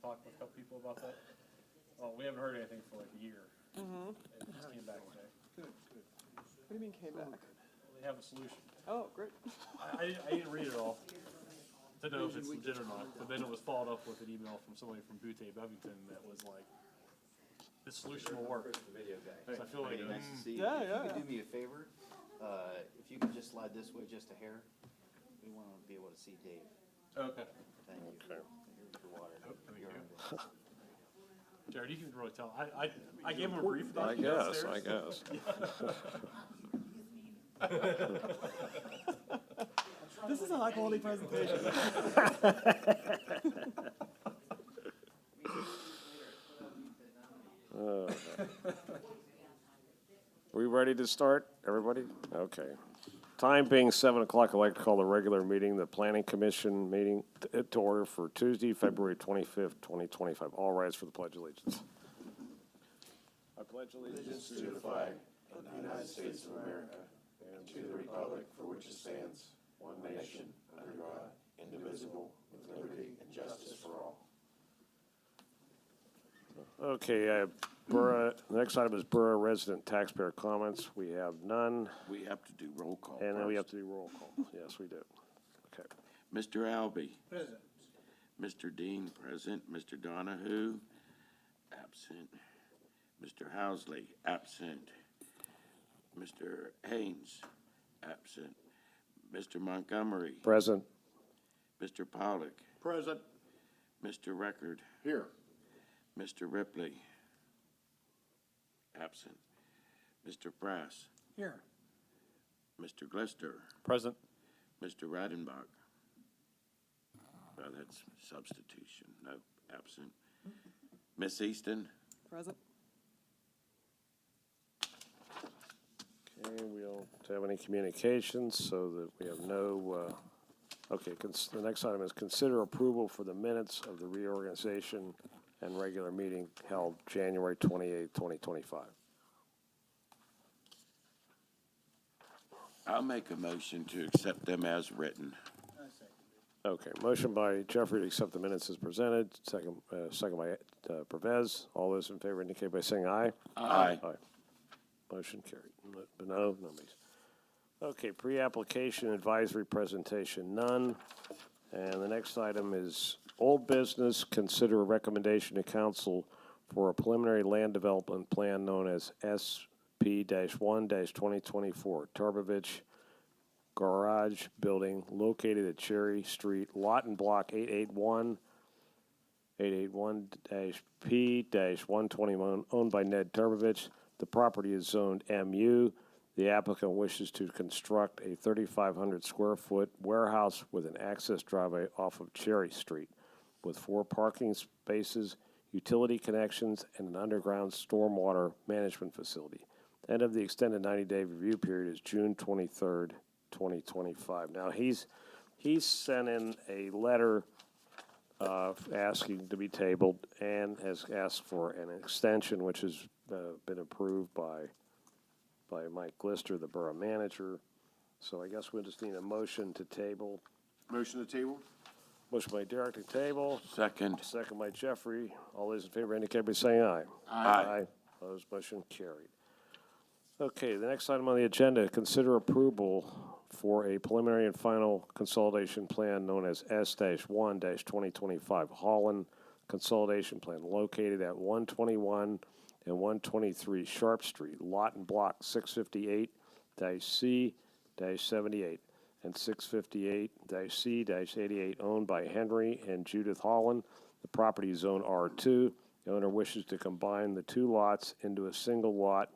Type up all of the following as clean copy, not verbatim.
talked with a couple people about that. Well, we haven't heard anything for like a year. Mm-hmm. It just came back today. Good, good. What do you mean came back? They have a solution. Oh, great. I didn't read it all to know if it's legit or not, but then it was followed up with an email from somebody from Butte Bevington that was like, this solution will work. So I feel like, Nice to see you. Yeah, If yeah. you could do me a favor, if you could just slide this way just a hair, we want to be able to see Dave. okay. Thank you. Okay. Here's your water. Thank You're you. on Jared, you can really tell. I gave him a brief. I guess, I guess. This is a high quality presentation. We ready to start, everybody? Okay. Time being 7 o'clock, I'd like to call the regular meeting, the Planning Commission meeting to order for Tuesday, February 25th, 2025. All rise for the Pledge of Allegiance. I pledge allegiance To the flag of the United States of America and to the republic for which it stands, one nation, under God, indivisible, with liberty and justice for all. Okay, Borough, the next item is Borough resident taxpayer comments. We have none, We have to do roll call and then we have first. to do roll call. Yes, we do. Okay. Mr. Albee, Present. Mr. Dean, present. Mr. Donahue, absent. Mr. Housley, absent. Mr. Haynes, absent. Mr. Montgomery, Present. Mr. Pollock, Present. Mr. Record, Here. Mr. Ripley, absent. Mr. Brass, Here. Mr. Glister, Present. Mr. Radenbach. Well, that's substitution. No, absent. Miss Easton, Present. Okay, we don't have any communications, so that we have no, okay, the next item is consider approval for the minutes of the reorganization and regular meeting held January 28th, 2025. I'll make a motion to accept them as written. Okay, motion by Jeffrey to accept the minutes as presented, second by Pervez. All those in favor indicate by saying aye. Aye. Aye. Motion carried. No, nobody's. Okay, pre-application advisory presentation, none. And the next item is old business, consider a recommendation to council for a preliminary land development plan known as SP-1-2024, Tarbovich Garage Building located at Cherry Street, Lot and Block 881-P-121, owned by Ned Tarbovich. The property is zoned MU. The applicant wishes to construct a 3,500 square foot warehouse with an access driveway off of Cherry Street with 4 parking spaces, utility connections, and an underground stormwater management facility. The end of the extended 90-day review period is June 23rd, 2025. Now, he's sent in a letter asking to be tabled and has asked for an extension, which has been approved by Mike Glister, the borough manager. So I guess we just need a motion to table. Motion to table? Motion by Derek to table, Second. second by Jeffrey. All those in favor indicate by saying aye. Aye. Opposed, motion carried. Okay, the next item on the agenda, consider approval for a preliminary and final consolidation plan known as S-1-2025 Holland Consolidation Plan located at 121 and 123 Sharp Street, Lot and Block 658-C-78 and 658-C-88, owned by Henry and Judith Holland. The property is zone R2. The owner wishes to combine the 2 lots into a single lot,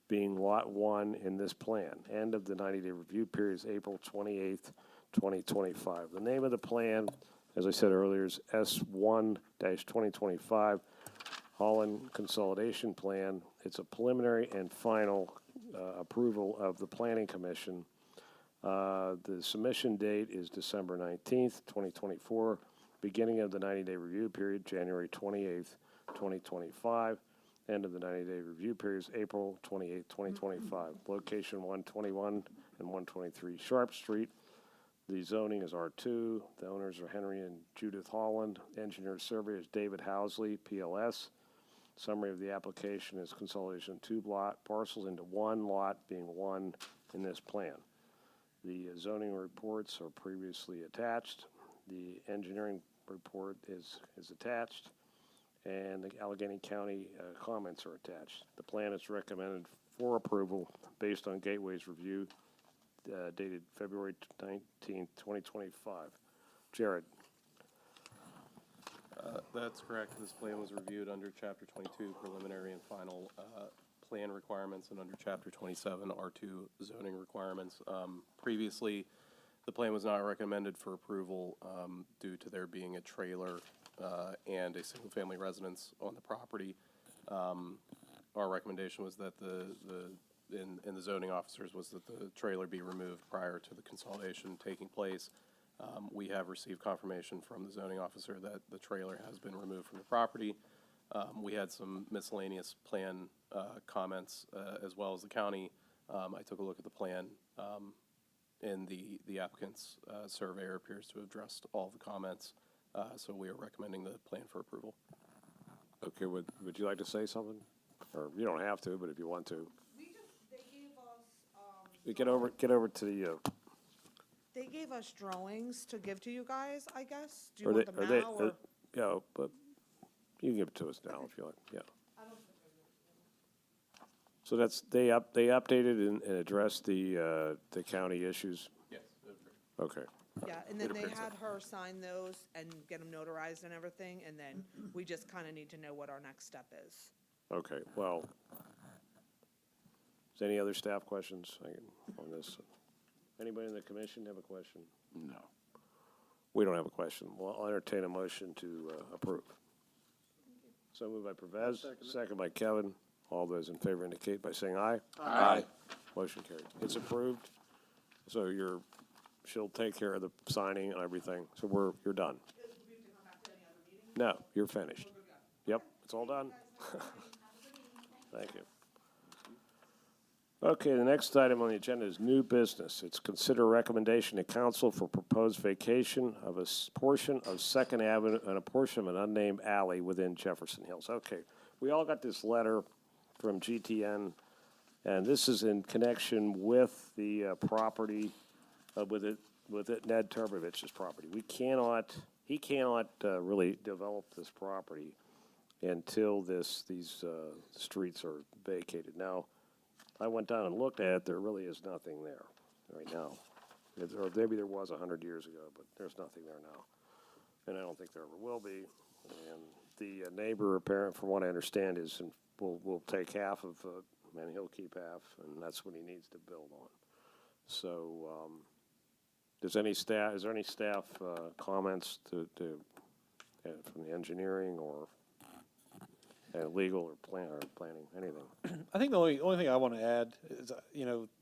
being Lot 1 in this plan. End of the 90-day review period is April 28th, 2025. The name of the plan, as I said earlier, is S-1-2025 Holland Consolidation Plan. It's a preliminary and final approval of the Planning Commission. The submission date is December 19th, 2024. Beginning of the 90-day review period, January 28th, 2025. End of the 90-day review period is April 28th, 2025. Location 121 and 123 Sharp Street. The zoning is R2. The owners are Henry and Judith Holland. Engineer surveyor is David Housley, PLS. Summary of the application is consolidation of 2 lot parcels into 1 lot, being 1 in this plan. The zoning reports are previously attached. The engineering report is attached, and the Allegheny County comments are attached. The plan is recommended for approval based on Gateway's review dated February 19th, 2025. Jared. That's correct. This plan was reviewed under Chapter 22, preliminary and final plan requirements, and under Chapter 27, R2 zoning requirements. Previously, the plan was not recommended for approval due to there being a trailer and a single-family residence on the property. Our recommendation was that in the zoning officers was that the trailer be removed prior to the consolidation taking place. We have received confirmation from the zoning officer that the trailer has been removed from the property. We had some miscellaneous plan comments as well as the county. I took a look at the plan, and the applicant's surveyor appears to have addressed all the comments, so we are recommending the plan for approval. Okay, would you like to say something? Or you don't have to, but if you want to. They gave us, Get over to the, they gave us drawings to give to you guys, I guess. Do you are want they, them are they, now, or? yeah, but you can give it to us now if you like, yeah. So that's, they updated and addressed the county issues? Yes. Okay, Yeah, and then they had her sign those and get them notarized and everything, and then we just kind of need to know what our next step is. okay, well, is any other staff questions on this? Anybody in the commission have a question? No. We don't have a question. Well, I'll entertain a motion to approve. So moved by Pervez, second by Kevin. All those in favor indicate by saying aye. Aye. Motion carried. It's approved. So she'll take care of the signing and everything. So you're done. No, you're finished. Yep, it's all done. Thank you. Okay, the next item on the agenda is new business. It's consider recommendation to council for proposed vacation of a portion of Second Avenue and a portion of an unnamed alley within Jefferson Hills. Okay, we all got this letter from GTN, and this is in connection with the property, with Ned Turbovich's property. He cannot really develop this property until these streets are vacated. Now, I went down and looked at it. There really is nothing there right now. Or maybe there was 100 years ago, but there's nothing there now. And I don't think there ever will be. And the neighbor, apparent, from what I understand, will take half of it, and he'll keep half, and that's what he needs to build on. So, is there any staff comments from the engineering or legal or planning, anything? I think the only thing I want to add is,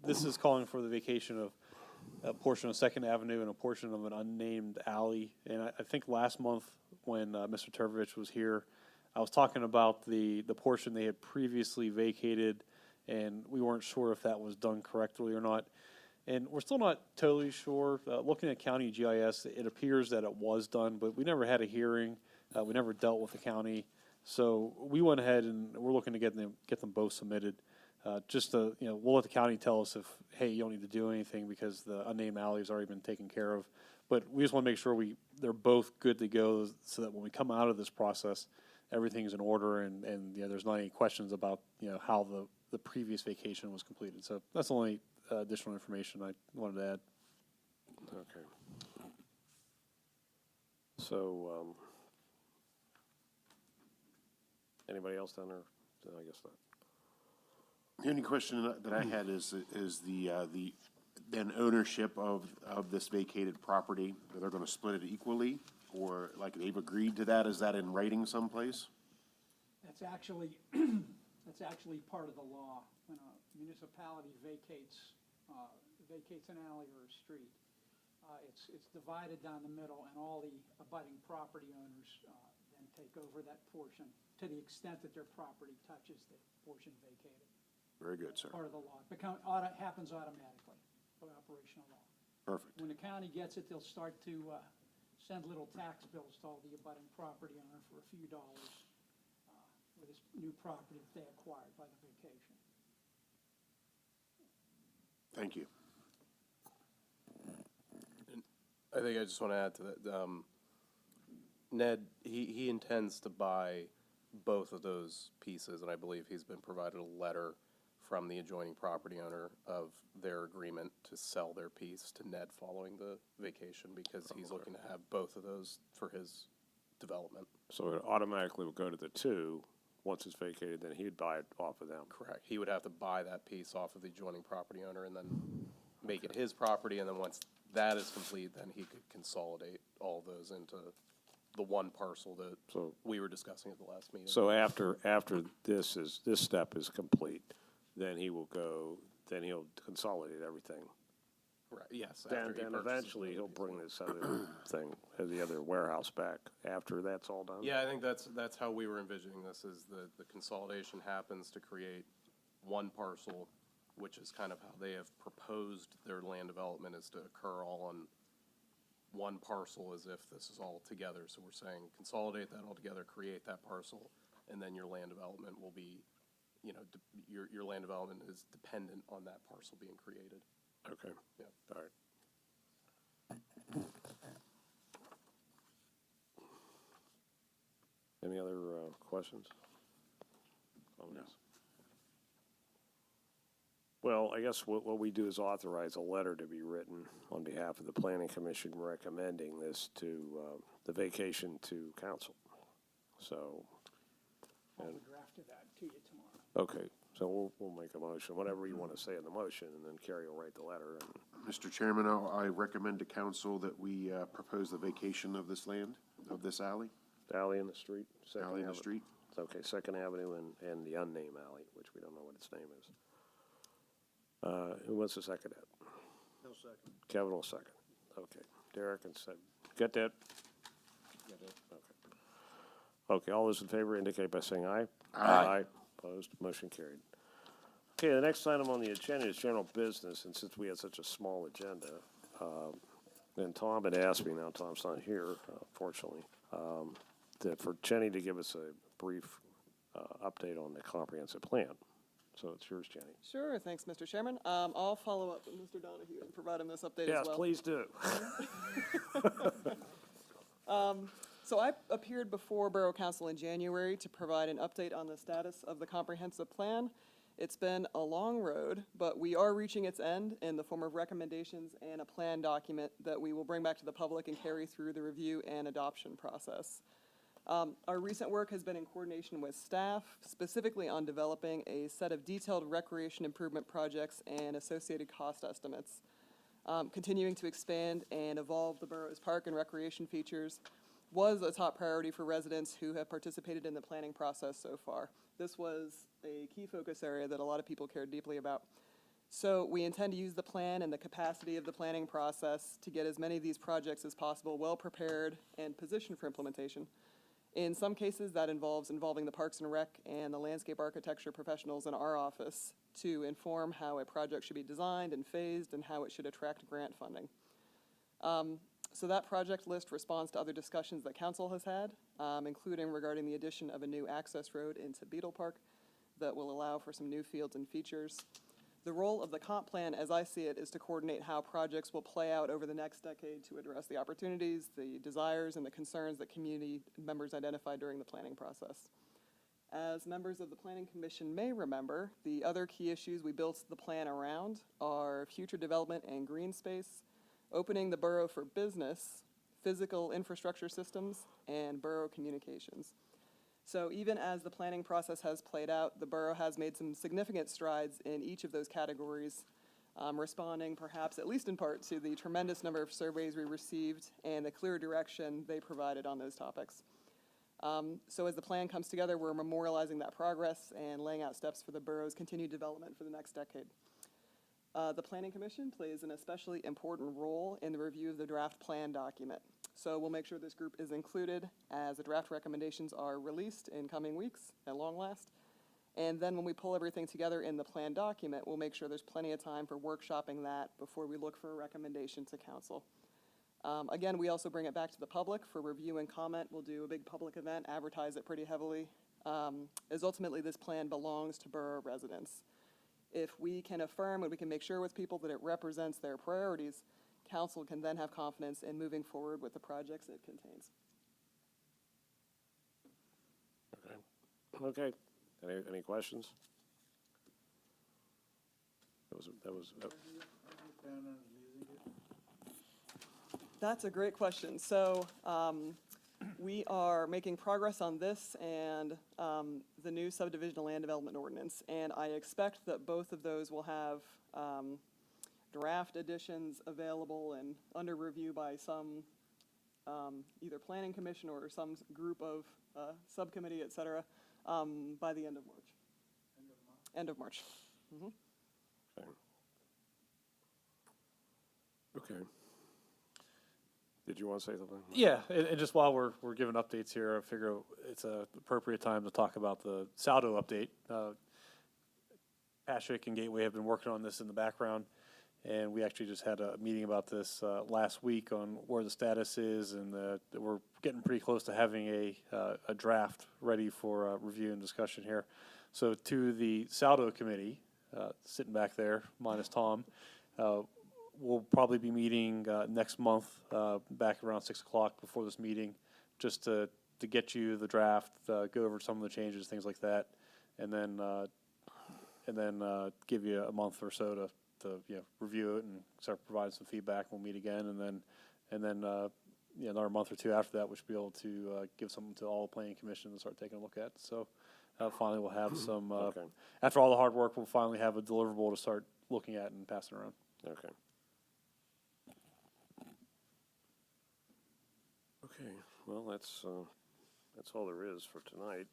this is calling for the vacation of a portion of Second Avenue and a portion of an unnamed alley. And I think last month when Mr. Turvich was here, I was talking about the portion they had previously vacated, and we weren't sure if that was done correctly or not. And we're still not totally sure. Looking at county GIS, it appears that it was done, but we never had a hearing. We never dealt with the county. So we went ahead and we're looking to get them both submitted. Just to, we'll let the county tell us if, hey, you don't need to do anything because the unnamed alley has already been taken care of. But we just want to make sure they're both good to go so that when we come out of this process, everything's in order and there's not any questions about, how the previous vacation was completed. So that's the only additional information I wanted to add. Okay. So, anybody else down there? I guess not. The only question that I had is the then ownership of this vacated property. They're going to split it equally, or like they've agreed to that? Is that in writing someplace? That's actually part of the law. When a municipality vacates an alley or a street, it's divided down the middle, and all the abutting property owners then take over that portion to the extent that their property touches the portion vacated. Very good, sir. Part of the law. It happens automatically by operation of law. Perfect. When the county gets it, they'll start to send little tax bills to all the abutting property owner for a few dollars for this new property that they acquired by the vacation. Thank you. I think I just want to add to that. Ned, he intends to buy both of those pieces, and I believe he's been provided a letter from the adjoining property owner of their agreement to sell their piece to Ned following the vacation, because he's looking to have both of those for his development. So it automatically would go to the two. Once it's vacated, then he'd buy it off of them. Correct. He would have to buy that piece off of the adjoining property owner and then make it his property, and then once that is complete, then he could consolidate all those into the one parcel that we were discussing at the last meeting. So after this step is complete, then he'll consolidate everything. Right, yes. Then after he purchases eventually he'll bring this other thing, the other warehouse back after that's all done? Yeah, I think that's how we were envisioning this, is the consolidation happens to create one parcel, which is kind of how they have proposed their land development, is to occur all on one parcel as if this is all together. So we're saying consolidate that all together, create that parcel, and then your land development will be, your land development is dependent on that parcel being created. Okay. Yeah. All right. Any other questions? No. Well, I guess what we do is authorize a letter to be written on behalf of the Planning Commission recommending this to the vacation to council. So. I'll draft that to you tomorrow. Okay, so we'll make a motion, whatever you want to say in the motion, and then Carrie will write the letter. And Mr. Chairman, I recommend to council that we propose the vacation of this land, of this alley, alley in the street? Second alley in the Avenue. street. Okay, Second Avenue and the unnamed alley, which we don't know what its name is. Who wants to second it? No second. Kevin will second. Okay, Derek and said, get that? Okay. Okay, all those in favor indicate by saying aye. Aye. Opposed, motion carried. Okay, the next item on the agenda is general business, and since we had such a small agenda, and Tom had asked me, now Tom's not here, fortunately, for Jenny to give us a brief update on the comprehensive plan. So it's yours, Jenny. Sure, thanks, Mr. Chairman. I'll follow up with Mr. Donahue and provide him this update as well. Yes, please do. So I appeared before Borough Council in January to provide an update on the status of the comprehensive plan. It's been a long road, but we are reaching its end in the form of recommendations and a plan document that we will bring back to the public and carry through the review and adoption process. Our recent work has been in coordination with staff, specifically on developing a set of detailed recreation improvement projects and associated cost estimates. Continuing to expand and evolve the borough's park and recreation features was a top priority for residents who have participated in the planning process so far. This was a key focus area that a lot of people cared deeply about. So we intend to use the plan and the capacity of the planning process to get as many of these projects as possible well prepared and positioned for implementation. In some cases, that involving the Parks and Rec and the landscape architecture professionals in our office to inform how a project should be designed and phased and how it should attract grant funding. So that project list responds to other discussions that council has had, including regarding the addition of a new access road into Beetle Park that will allow for some new fields and features. The role of the comp plan, as I see it, is to coordinate how projects will play out over the next decade to address the opportunities, the desires, and the concerns that community members identified during the planning process. As members of the Planning Commission may remember, the other key issues we built the plan around are future development and green space, opening the borough for business, physical infrastructure systems, and borough communications. So even as the planning process has played out, the borough has made some significant strides in each of those categories, responding perhaps at least in part to the tremendous number of surveys we received and the clear direction they provided on those topics. So as the plan comes together, we're memorializing that progress and laying out steps for the borough's continued development for the next decade. The Planning Commission plays an especially important role in the review of the draft plan document. So we'll make sure this group is included as the draft recommendations are released in coming weeks at long last. And then when we pull everything together in the plan document, we'll make sure there's plenty of time for workshopping that before we look for a recommendation to council. Again, we also bring it back to the public for review and comment. We'll do a big public event, advertise it pretty heavily, as ultimately this plan belongs to borough residents. If we can affirm and we can make sure with people that it represents their priorities, council can then have confidence in moving forward with the projects it contains. Okay. Any questions? That's a great question. So, we are making progress on this and the new subdivision land development ordinance, and I expect that both of those will have draft additions available and under review by some either planning commission or some group of subcommittee, et cetera, by the end of March. End of March. Mm-hmm. Okay. Did you want to say something? Yeah, and just while we're giving updates here, I figure it's a appropriate time to talk about the Saldo update. Patrick and Gateway have been working on this in the background, and we actually just had a meeting about this last week on where the status is, and we're getting pretty close to having a draft ready for review and discussion here. So to the Saldo committee, sitting back there, minus Tom, we'll probably be meeting next month, back around 6 o'clock before this meeting, just to get you the draft, go over some of the changes, things like that, and then give you a month or so to review it and start providing some feedback. We'll meet again, and then another month or two after that, we should be able to give something to all the planning commission and start taking a look at. So finally, we'll have some. Okay. After all the hard work, we'll finally have a deliverable to start looking at and passing around. Okay. Okay, well, that's all there is for tonight.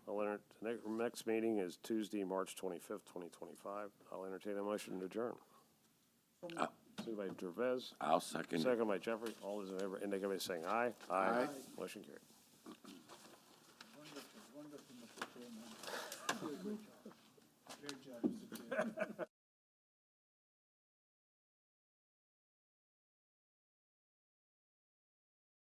The next meeting is Tuesday, March 25th, 2025. I'll entertain a motion to adjourn. Moved by Gervais. I'll second it. Second by Jeffrey. All those in favor indicate by saying aye. Aye. Motion carried. Wonderful, Mr. Chairman. Great job.